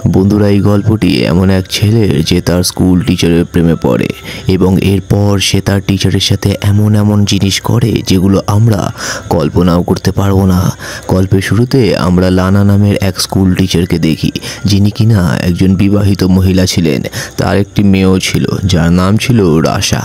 বন্ধুরা, এই গল্পটি এমন এক ছেলের যে তার স্কুল টিচারের প্রেমে পড়ে এবং এরপর সে তার টিচারের সাথে এমন এমন জিনিস করে যেগুলো আমরা কল্পনাও করতে পারবো না। গল্পের শুরুতে আমরা লানা নামের এক স্কুল টিচারকে দেখি, যিনি কিনা একজন বিবাহিত মহিলা ছিলেন। তার একটি মেয়েও ছিল যার নাম ছিল রাশা।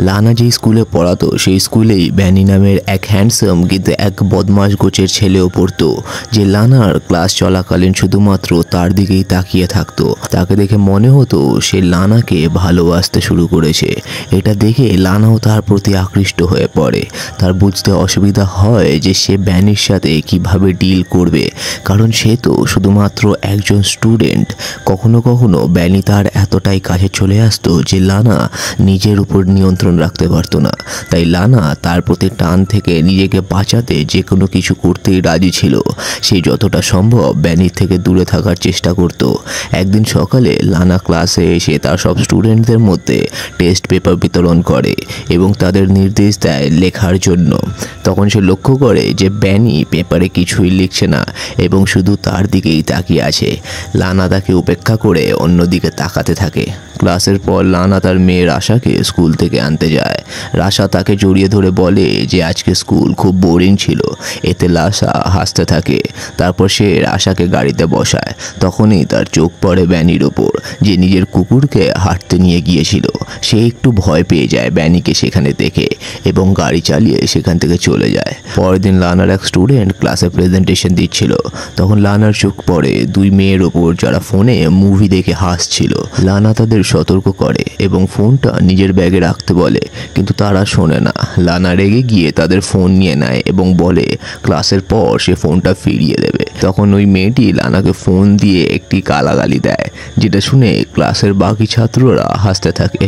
লানা যেই স্কুলে পড়াতো সেই স্কুলেই ব্যানি নামের এক হ্যান্ডসাম কিন্তু এক বদমাশ গোছের ছেলেও পড়তো, যে লানার ক্লাস চলাকালীন শুধুমাত্র তার দিকেই তাকিয়ে থাকতো। তাকে দেখে মনে হতো সে লানাকে ভালোবাসতে শুরু করেছে। এটা দেখে লানাও তার প্রতি আকৃষ্ট হয়ে পড়ে। তার বুঝতে অসুবিধা হয় যে সে ব্যানির সাথে কিভাবে ডিল করবে, কারণ সে তো শুধুমাত্র একজন স্টুডেন্ট। কখনো কখনো ব্যানি তার এতটাই কাছে চলে আসতো যে লানা নিজের উপর নিয়ন্ত্রণ রাখতে পারতো না। তাই লানা তার প্রতি টান থেকে নিজেকে বাঁচাতে যে কোনো কিছু করতেই রাজি ছিল। সে যতটা সম্ভব ব্যানির থেকে দূরে থাকার চেষ্টা করত। একদিন সকালে লানা ক্লাসে এসে তার সব স্টুডেন্টদের মধ্যে টেস্ট পেপার বিতরণ করে এবং তাদের নির্দেশ দেয় লেখার জন্য। তখন সে লক্ষ্য করে যে ব্যানি পেপারে কিছুই লিখছে না এবং শুধু তার দিকেই তাকিয়ে আছে। লানা তাকে উপেক্ষা করে অন্যদিকে তাকাতে থাকে। ক্লাসের পর লানা তার মেয়ে রাশাকে স্কুল থেকে আনতে যায়। রাশা তাকে জড়িয়ে ধরে বলে যে আজকে স্কুল খুব বোরিং ছিল। এতে রাশা হাসতে থাকে। তারপর সে রাশাকে গাড়িতে বসায়। তখনই তার চোখ পড়ে ব্যানির ওপর, যে নিজের কুকুরকে হাঁটতে নিয়ে গিয়েছিল। সে একটু ভয় পেয়ে যায় ব্যানিকে সেখানে দেখে এবং গাড়ি চালিয়ে সেখান থেকে চলে যায়। পরের দিন লানার এক স্টুডেন্ট ক্লাসে প্রেজেন্টেশন দিচ্ছিল। তখন লানার চোখ পড়ে দুই মেয়ের ওপর যারা ফোনে মুভি দেখে হাসছিল। লানা তাদের সতর্ক করে এবং ফোনটা নিজের ব্যাগে রাখতে বলে, কিন্তু তারা শোনে না। লানা রেগে গিয়ে তাদের ফোন নিয়ে নেয় এবং বলে ক্লাসের পর সে ফোনটা ফিরিয়ে দেবে। তখন ওই মেয়েটি লানাকে ফোন দিয়ে একটি গালাগালি দেয়, যেটা শুনে ক্লাসের বাকি ছাত্ররা হাসতে থাকে।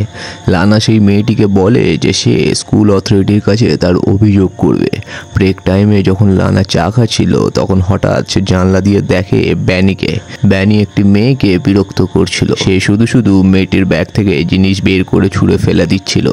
লানা সেই মেয়েটিকে বলে যে সে স্কুল অথরিটির কাছে তার অভিযোগ করবে। ব্রেক টাইমে যখন লানা চা খাচ্ছিল তখন হঠাৎ সে জানলা দিয়ে দেখে ব্যানিকে। ব্যানি একটি মেয়েকে বিরক্ত করছিল। সে শুধু শুধু মেয়েটির ব্যাগ থেকে জিনিস বের করে ছুঁড়ে ফেলে দিচ্ছিল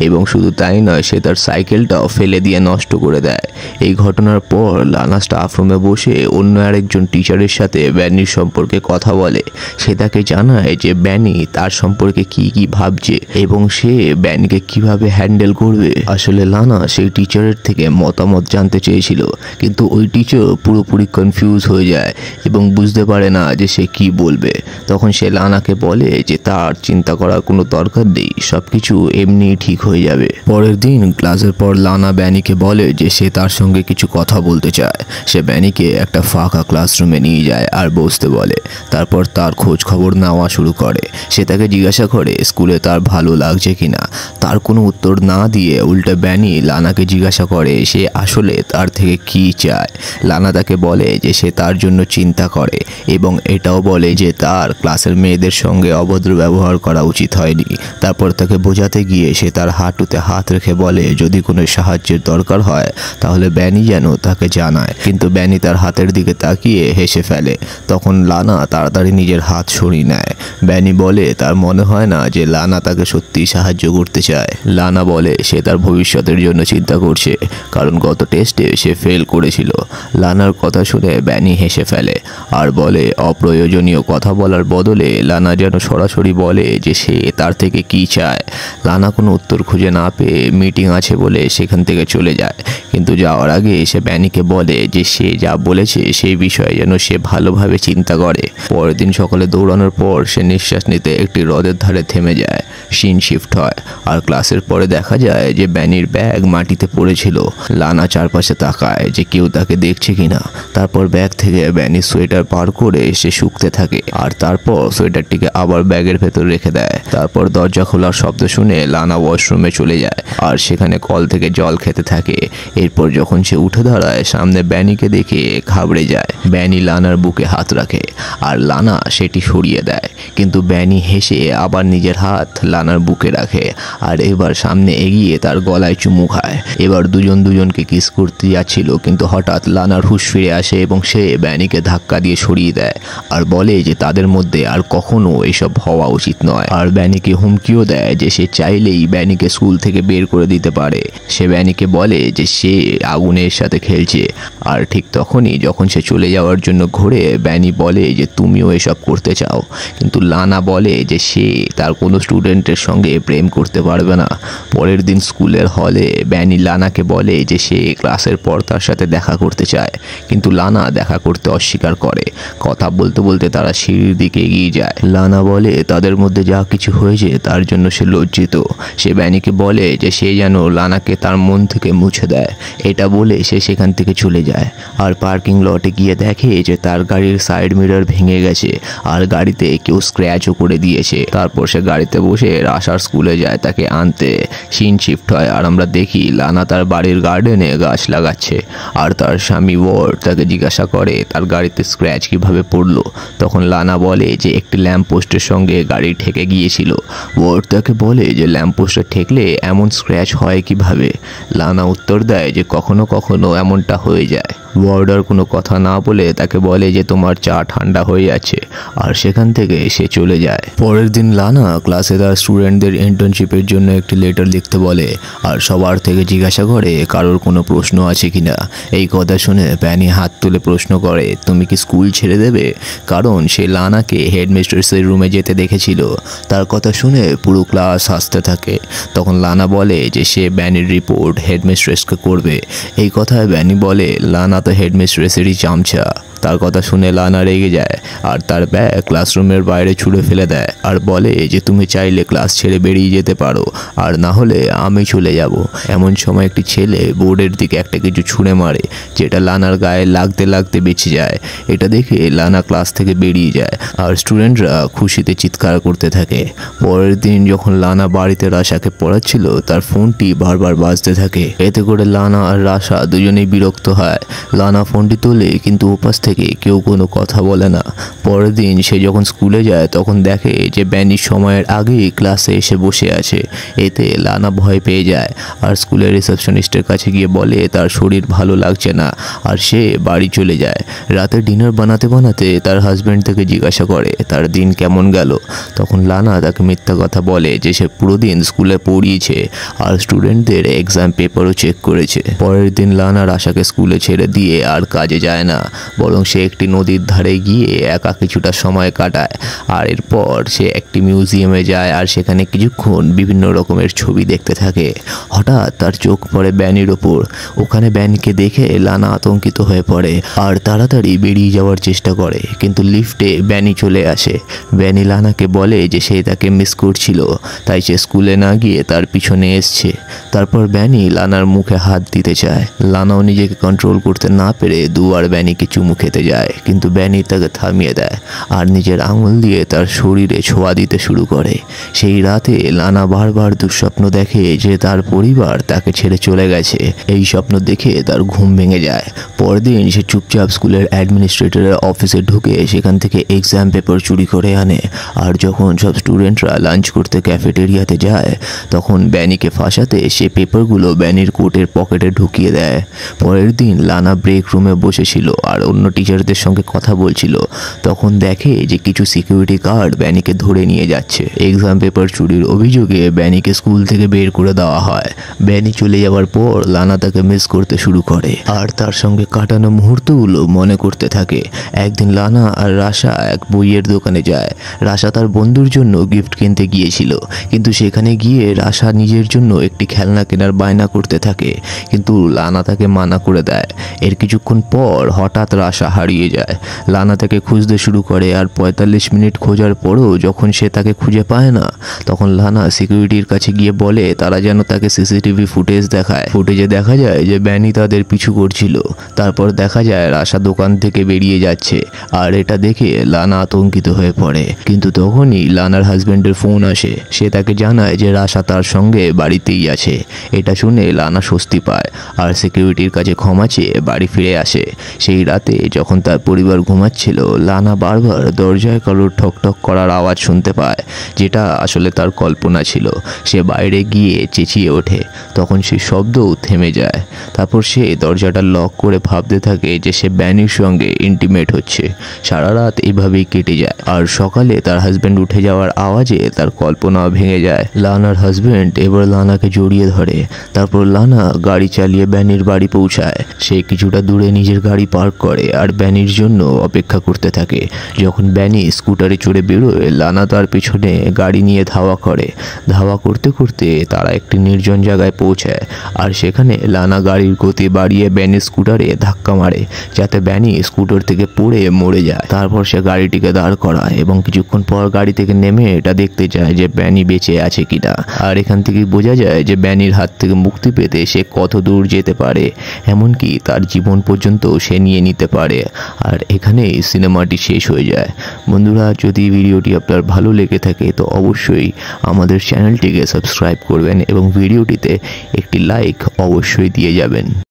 এবং শুধু তাই নয়, সে তার সাইকেলটাও ফেলে দিয়ে নষ্ট করে দেয়। এই ঘটনার পর লানা স্টাফ রুমে বসে অন্য আরেকজন টিচারের সাথে ব্যানির সম্পর্কে কথা বলে। সে তাকে জানায় যে ব্যানি তার সম্পর্কে কি কি ভাবছে এবং সে ব্যানিকে কিভাবে হ্যান্ডেল করবে। আসলে লানা সেই টিচারের থেকে মতামত জানতে চেয়েছিল, কিন্তু ওই টিচার পুরোপুরি কনফিউজ হয়ে যায় এবং বুঝতে পারে না যে সে কি বলবে। তখন সে লানাকে বলে যে তার চিন্তা করার কোনো দরকার নেই, সবকিছু এমনি ঠিক হয়ে যাবে। পরের দিন ক্লাসের পর লানা ব্যানিকে বলে যে সে তার সঙ্গে কিছু কথা বলতে চায়। সে ব্যানিকে একটা ফাঁকা ক্লাসরুমে নিয়ে যায় আর বসতে বলে। তারপর তার খোঁজ খবর নেওয়া শুরু করে। সে তাকে জিজ্ঞাসা করে স্কুলে তার ভালো লাগছে কিনা। তার কোনো উত্তর না দিয়ে উল্টে ব্যানি লানাকে জিজ্ঞাসা করে সে আসলে তার থেকে কি চায়। লানা তাকে বলে যে সে তার জন্য চিন্তা করে এবং এটাও বলে যে তার ক্লাসের মেয়েদের সঙ্গে অভদ্র ব্যবহার করা উচিত হয়নি। তারপর তাকে বোঝাতে গিয়ে সে তার হাঁটুতে হাত রেখে বলে যদি কোনো সাহায্যের দরকার হয় তাহলে ব্যানি যেন তাকে জানায়। কিন্তু ব্যানি তার হাতের দিকে তাকিয়ে হেসে ফেলে। তখন লানা তাড়াতাড়ি নিজের হাত সরিয়ে নেয়। ব্যানি বলে তার মনে হয় না যে লানা তাকে সত্যি সাহায্য করতে চায়। লানা বলে সে তার ভবিষ্যতের জন্য চিন্তা করছে, কারণ গত টেস্টে সে ফেল করেছিল। লানার কথা শুনে ব্যানি হেসে ফেলে আর বলে অপ্রয়োজনীয় কথা বলার বদলে লানা যেন সরাসরি বলে যে সে তার থেকে কি চায়। লানা কোনো উত্তর খুঁজে না পেয়ে মিটিং আছে বলে সেখান থেকে চলে যায়, কিন্তু যাওয়ার আগে সে ব্যানিকে বলে যে সে যা বলেছে সেই বিষয়ে যেন সে ভালোভাবে চিন্তা করে। পরের দিন সকালে দৌড়ানোর পর সে নিঃশ্বাস নিতে একটি হ্রদের ধারে থেমে যায়। সিন শিফট হয় আর ক্লাসের পরে দেখা যায় যে ব্যানির ব্যাগ মাটিতে পড়েছিল। লানা চারপাশে তাকায় যে কেউ তাকে দেখছে কিনা। তারপর ব্যাগ থেকে ব্যানির সোয়েটার পার করে সে শুকতে থাকে আর তারপর সোয়েটারটিকে আবার ব্যাগের ভেতর রেখে দেয়। তারপর দরজা খোলার শব্দ শুনে লানা ওয়াশরুমে চলে যায় আর সেখানে কল থেকে জল খেতে থাকে। এরপর যখন সে উঠে দাঁড়ায় সামনে ব্যানিকে দেখে ঘাবড়ে যায়। ব্যানি লানার বুকে হাত রাখে আর লানা সেটি সরিয়ে দেয়, কিন্তু ব্যানি হেসে আবার নিজের হাত লানার বুকে রাখে আর এবার সামনে এগিয়ে তার গলায় চুমু খায়। এবার দুজন দুজনকে কিস করতে যাচ্ছিল, কিন্তু হঠাৎ লানার হুঁশ ফিরে আসে এবং সে ব্যানিকে ধাক্কা ধাক্কা দিয়ে সরিয়ে দেয় আর বলে যে তাদের মধ্যে আর কখনো এসব হওয়া উচিত নয়। আর ব্যানিকে হুমকিও দেয় যে সে চাইলেই ব্যানিকে স্কুল থেকে বের করে দিতে পারে। সে ব্যানিকে বলে যে সে আগুনের সাথে খেলছে। আর ঠিক তখনই যখন সে চলে যাওয়ার জন্য ঘুরে, ব্যানি বলে যে তুমিও এসব করতে চাও, কিন্তু লানা বলে যে সে তার কোনো স্টুডেন্টের সঙ্গে প্রেম করতে পারবে না। পরের দিন স্কুলের হলে ব্যানি লানাকে বলে যে সে ক্লাসের পর তার সাথে দেখা করতে চায়, কিন্তু লানা দেখা করতে অস্বীকার করে। কথা বলতে বলতে তারা সিঁড়ির দিকে এগিয়ে যায়। লানা বলে তাদের মধ্যে যা কিছু হয়েছে তার জন্য সে লজ্জিত। সে ব্যানিকে বলে যে সে যেন লানাকে তার মন থেকে মুছে দেয়। এটা বলে সে সেখান থেকে চলে যায় আর পার্কিং লটে গিয়ে দেখে যে তার গাড়ির সাইড মিরর ভেঙে গেছে আর গাড়িতে কেউ স্ক্র্যাচও করে দিয়েছে। তারপর সে গাড়িতে বসে রাশার স্কুলে যায় তাকে আনতে। সিন শিফট হয় আর আমরা দেখি লানা তার বাড়ির গার্ডেনে গাছ লাগাচ্ছে আর তার স্বামী ওয়ার্ড তাকে জিজ্ঞাসা করে তার গাড়িতে স্ক্র্যাচ কিভাবে পড়লো। তখন লানা বলে যে একটি ল্যাম্প পোস্টের সঙ্গে গাড়ি ঠেকে গিয়েছিল। ওয়ার্ড তাকে বলে যে ল্যাম্প পোস্টে ঠেকলে এমন স্ক্র্যাচ হয় কিভাবে। লানা উত্তর দেয় যে কখনো কখনো এমনটা হয়ে যায়। ওয়ার্ড আর কোনো কথা না বলে তাকে বলে যে তোমার চা ঠান্ডা হয়ে যাচ্ছে আর সেখান থেকে সে চলে যায়। পরের দিন লানা ক্লাসে তার স্টুডেন্টদের ইন্টার্নশিপের জন্য একটি লেটার লিখতে বলে আর সবার থেকে জিজ্ঞাসা করে কারোর কোনো প্রশ্ন আছে কিনা। এই কথা শুনে ব্যানি হাত তুলে প্রশ্ন করে তুমি কি স্কুল ছেড়ে দেবে, কারণ সে লানাকে হেডমিস্ট্রেসের রুমে যেতে দেখেছিল। তার কথা শুনে পুরো ক্লাস হাসতে থাকে। তখন লানা বলে যে সে ব্যানির রিপোর্ট হেডমিস্ট্রেসকে করবে। এই কথায় ব্যানি বলে লানা তো হেডমিস্ট্রেসেরই চামচা। তার কথা শুনে লানা রেগে যায় আর তার ব্যাগ ক্লাসরুমের বাইরে ছুঁড়ে ফেলে দেয় আর বলে যে তুমি চাইলে ক্লাস ছেড়ে বেরিয়ে যেতে পারো আর না হলে আমি চলে যাব। এমন সময় একটি ছেলে বোর্ডের দিকে একটা কিছু ছুঁড়ে মারে যেটা লানার গায়ে লাগতে লাগতে বেঁচে যায়। এটা দেখে লানা ক্লাস থেকে বেরিয়ে যায় আর স্টুডেন্টরা খুশিতে চিৎকার করতে থাকে। পরের দিন যখন লানা বাড়িতে রাশাকে পড়াচ্ছিল তার ফোনটি বারবার বাজতে থাকে। এতে করে লানা আর রাশা দুজনেই বিরক্ত হয়। লানা ফোনটি তোলে কিন্তু ওপাশ থেকে কেউ কোনো কথা বলে না। পরের দিন সে যখন স্কুলে যায় তখন দেখে যে ব্যানি সময়ের আগেই ক্লাসে এসে বসে আছে। এতে লানা ভয় পেয়ে যায় আর স্কুলের রিসেপশনিস্টের কাছে গিয়ে বলে তার শরীর ভালো লাগছে না আর সে বাড়ি চলে যায়। রাতে ডিনার বানাতে বানাতে তার হাজব্যান্ড থেকে জিজ্ঞাসা করে তার দিন কেমন গেল। তখন লানা তাকে মিথ্যা কথা বলে যে সে পুরো দিন স্কুলে পড়িয়েছে আর স্টুডেন্টদের এক্সাম পেপারও চেক করেছে। পরের দিন লানা রাশাকে স্কুলে ছেড়ে দিয়ে আর কাজে যায় না, বরং সে একটি নদীর ধারে গিয়ে একা কিছুটা সময় কাটায়। আর এরপর সে একটি মিউজিয়ামে যায় আর সেখানে কিছুক্ষণ বিভিন্ন রকমের ছবি দেখতে থাকে। হঠাৎ তার চোখ পড়ে ব্যানির ওপর। ওখানে ব্যানিকে দেখে লানা আতঙ্কিত হয়ে পড়ে আর তাড়াতাড়ি বেরিয়ে যাওয়ার চেষ্টা করে, কিন্তু লিফটে ব্যানি চলে আসে। ব্যানি লানাকে বলে যে সে তাকে মিস করছিল, তাই সে স্কুলে না গিয়ে তার পিছনে এসছে। তারপর ব্যানি লানার মুখে হাত দিতে চায়। লানাও নিজেকে কন্ট্রোল করতে না পেরে দুবার ব্যানিকে চুমু খেতে যায়, কিন্তু ব্যানি তাকে থামিয়ে দেয় আর নিজের আঙুল দিয়ে তার শরীরে ছোঁয়া দিতে শুরু করে। সেই রাতে লানা বারবার দুঃস্বপ্ন দেখে যে তার পরিবার তাকে ছেড়ে চলে গেছে। এই স্বপ্ন দেখে তার ঘুম ভেঙে যায়। পরদিন সে চুপচাপ স্কুলের অ্যাডমিনিস্ট্রেটরের অফিসে ঢুকে সেখান থেকে এক্সাম পেপার চুরি করে আনে। আর যখন সব স্টুডেন্টরা লাঞ্চ করতে ক্যাফেটেরিয়াতে যায় তখন ব্যানিকে ফাঁসাতে সে পেপারগুলো ব্যানির কোটের পকেটে ঢুকিয়ে দেয়। পরের দিন লানা ব্রেক রুমে বসেছিল আর অন্য টিচারদের সঙ্গে কথা বলছিল। তখন দেখে যে কিছু সিকিউরিটি গার্ড ব্যানিকে ধরে নিয়ে যাচ্ছে। এক্সাম পেপার চুরির অভিযোগে ব্যানিকে স্কুল থেকে বের করে দেওয়া হয়। ব্যানি চলে যাওয়ার পর লানা তাকে মিস করতে শুরু করে আর তার সঙ্গে কাটানো মুহূর্তগুলো মনে করতে থাকে। একদিন লানা আর রাশা এক বইয়ের দোকানে যায়। রাশা তার বন্ধুর জন্য গিফট কিনতে গিয়েছিল, কিন্তু সেখানে গিয়ে রাশা নিজের জন্য একটি খেলনা কেনার বায়না করতে থাকে, কিন্তু লানা তাকে মানা করে দেয়। এর কিছুক্ষণ পর হঠাৎ রাশা হারিয়ে যায়। লানা তাকে খুঁজতে শুরু করে আর 45 মিনিট খোঁজার পরও যখন সে তাকে খুঁজে পায় না তখন লানা সিকিউরিটির কাছে গিয়ে বলে তারা যেন তাকে সিসিটিভি ফুটেজ দেখায়। ফুটেজে দেখা যায় যে ব্যানি তাদের পিছু করছিল। তারপর দেখা যায় রাশা দোকান থেকে বেরিয়ে যাচ্ছে আর এটা দেখে লানা আতঙ্কিত হয়ে পড়ে। কিন্তু তখনই লানার হাজব্যান্ডের ফোন আসে। সে তাকে জানায় যে রাশা তার সঙ্গে বাড়িতেই আছে। এটা শুনে লানা স্বস্তি পায় আর সিকিউরিটির কাছে ক্ষমা চেয়ে বাড়ি ফিরে আসে। সেই রাতে যখন তার পরিবার ঘুমাচ্ছিল, লানা বারবার দরজায় কারোর ঠকঠক করার আওয়াজ শুনতে পায়, যেটা আসলে তার কল্পনা ছিল। সে বাইরে গিয়ে চেঁচিয়ে ওঠে, তখন সেই শব্দও থেমে যায়। তারপর সে দরজাটা লক করে ভাবতে থাকে যে সে ব্যানির সঙ্গে ইন্টিমেট হচ্ছে। সারা রাত এভাবেই কেটে যায়, আর সকালে তার হাজব্যান্ড উঠে যাওয়ার আওয়াজে তার কল্পনাও ভেঙে যায়। লানার হাজব্যান্ড এবার লানাকে জড়িয়ে ধরে, তারপর লানা গাড়ি চালিয়ে ব্যানির বাড়ি পৌঁছায়। সে কিছুটা দূরে নিজের গাড়ি পার্ক করে আর ব্যানির জন্য অপেক্ষা করতে থাকে। যখন ব্যানি স্কুটারে চড়ে বেরোয়, লানা তার পিছনে গাড়ি নিয়ে ধাওয়া করে। ধাওয়া করতে করতে তারা একটি নির্জন জায়গায় পৌঁছায়, আর সেখানে লানা গাড়ির গতি বাড়িয়ে ব্যানির স্কুটারে ধাক্কা মারে, যাতে ব্যানি স্কুটার থেকে পড়ে মরে যায়। তারপর সে গাড়িটিকে দাঁড় করায় এবং কিছুক্ষণ পর গাড়ি থেকে নেমে এটা দেখতে চায় যে ব্যানি বেঁচে আছে কিনা। আর এখান থেকে বোঝা যায় যে ব্যানির হাত থেকে মুক্তি পেতে সে কত দূর যেতে পারে, এমনকি তার জীবন পর্যন্ত সে নিয়ে নিতে পারে। আর এখানেই সিনেমাটি শেষ হয়ে যায়। বন্ধুরা, যদি ভিডিওটি আপনার ভালো লেগে থাকে তো অবশ্যই আমাদের চ্যানেলটিকে সাবস্ক্রাইব করবেন এবং ভিডিওটিতে একটি লাইক অবশ্যই দিয়ে যাবেন।